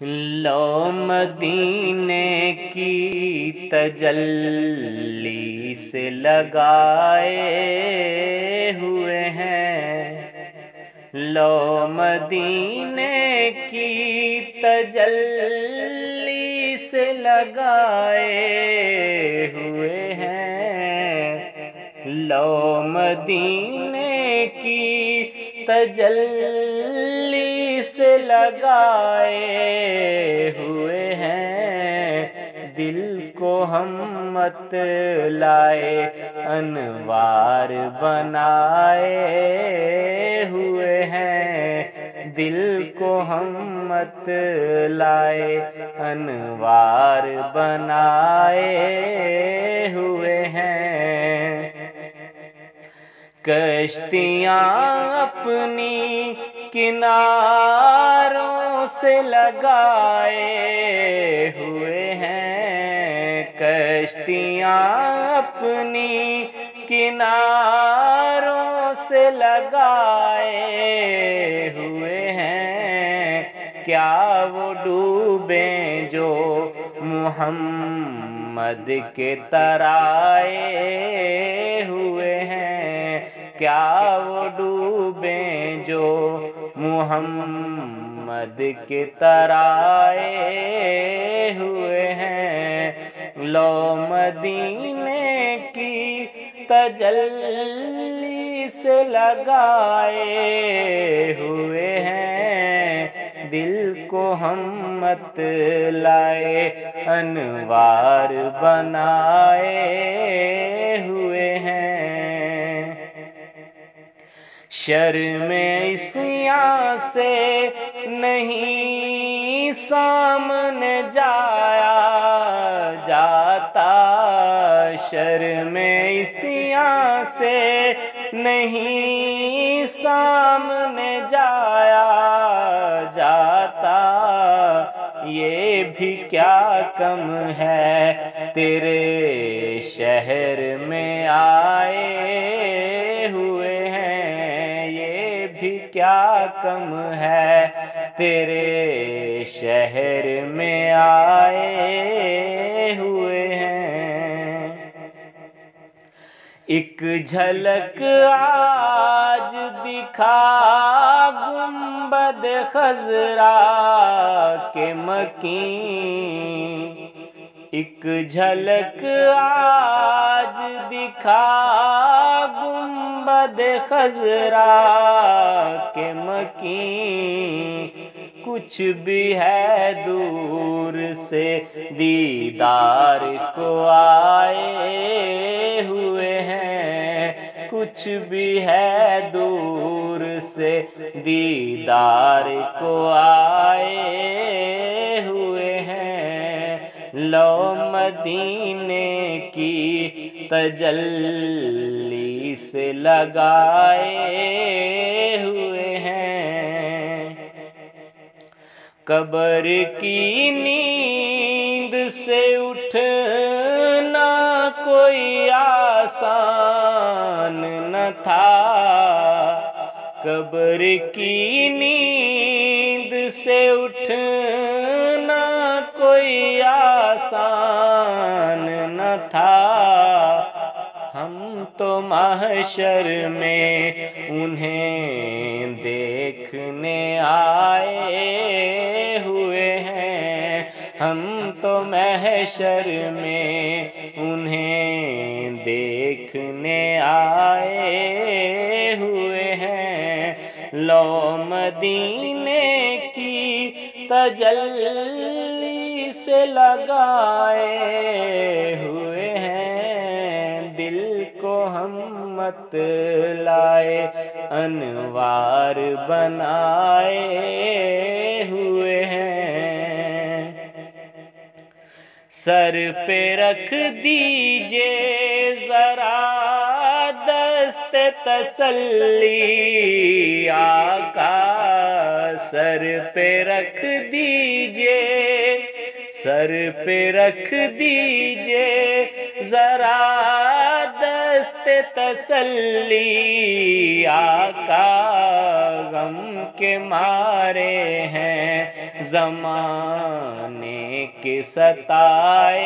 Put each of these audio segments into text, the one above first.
لو مدینے کی تجلی سے لگائے ہوئے ہیں، لو مدینے کی تجلی سے لگائے ہوئے ہیں، لو مدینے کی تجلی سے لگائے ہوئے ہیں، دل کو ہم مت لائے انوار بنائے ہوئے ہیں، دل کو ہم مت لائے انوار بنائے ہوئے ہیں، کشتیاں اپنی کناروں سے لگائے ہوئے ہیں، کشتیاں اپنی کناروں سے لگائے ہوئے ہیں، کیا وہ ڈوبیں جو محمد کے ترائے ہوئے ہیں، کیا وہ ڈوبیں جو محمد کے ترائے ہوئے ہیں، لو مدینے کی تجلی سے لگائے ہوئے ہیں، دل کو ہم مت لائے انوار بنائے ہوئے ہیں، شرم عصیاں سے نہیں سامنے جایا جاتا، شرم عصیاں سے نہیں سامنے جایا جاتا، یہ بھی کیا کم ہے تیرے شہر میں آئے ہوئے ہیں، یہ بھی کیا کم ہے تیرے شہر میں آئے ہوئے ہیں، ایک جھلک آج دکھا گنبد خضرا کے مکین، ایک جھلک آج دکھا گنبد خضرا کے مکین، کچھ بھی ہے دور سے دیدار کو آئے ہوئے ہیں، کچھ بھی ہے دور سے دیدار کو آئے ہوئے ہیں، لو مدینے کی تجلی سے لگائے ہوئے ہیں، قبر کی نیند سے اٹھنا کوئی آسان نہ تھا، قبر کی نیند سے اٹھنا کوئی آسان نہ تھا، ہم تو محشر میں انہیں دیکھنے آئے ہوئے ہیں، ہم تو محشر میں انہیں دیکھنے آئے ہوئے ہیں، لو مدینے کی تجلی سے لگائے ہوئے ہیں، دل کو ہم مت لائے انوار بنائے ہوئے ہیں، سر پہ رکھ دیجئے ذرا دست تسلی آقا، سر پہ رکھ دیجئے، سر پہ رکھ دیجئے ذرا دست تسلی آقا، غم کے مارے ہیں زمانے کے ستائے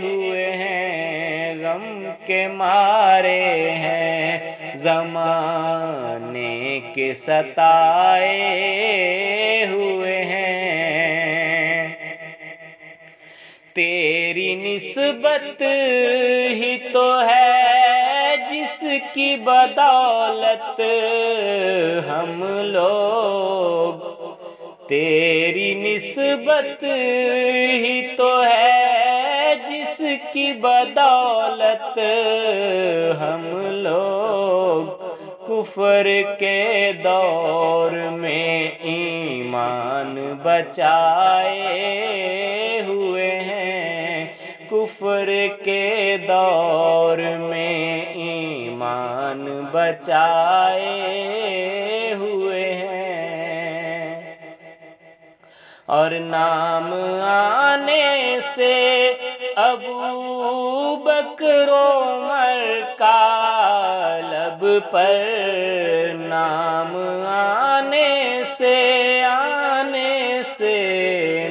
ہوئے ہیں، غم کے مارے ہیں، زمانے کے ستائے ہوئے ہیں۔ تیری نسبت ہی تو ہے جس کی بدولت ہم لوگ، تیری نسبت ہی تو ہے جس کی بدولت ہم لوگ کفر کے دور میں ایمان بچائے ہوئے ہیں، کفر کے دور میں ایمان بچائے ہوئے ہیں۔ اور نام آنے سے ابو بکر عمر کا لب پر، نام آنے سے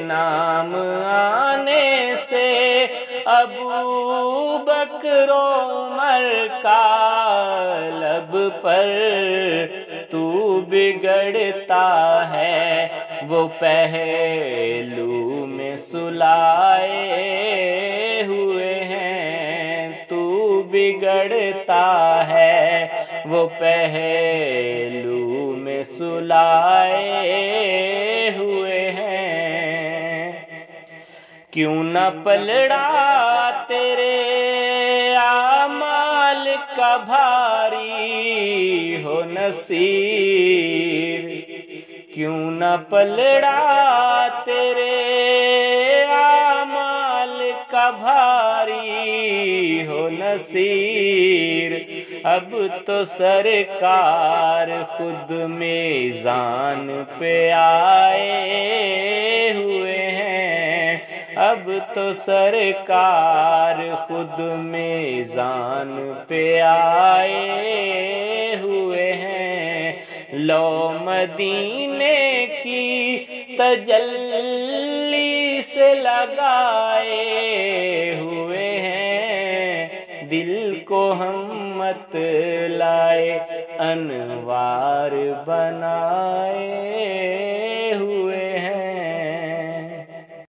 نام آنے سے ابو بکر عمر کا لب پر تو بگڑتا ہے، وہ پہلو میں سلائے ہوئے ہیں، تو بگڑتا ہے وہ پہلو میں سلائے ہوئے ہیں۔ کیوں نہ پلڑا تیرے اعمال کا بھاری ہو نصیر، کیوں نہ پلڑا تیرے اعمال کا بھاری ہو نصیر، اب تو سرکار خود میزان پہ آئے ہوئے ہیں، اب تو سرکار خود میزان پہ آئے ہوئے ہیں۔ لو مدینے کی تجلی سے لگائے ہوئے ہیں، دل کو ہم مت لائے انوار بنائے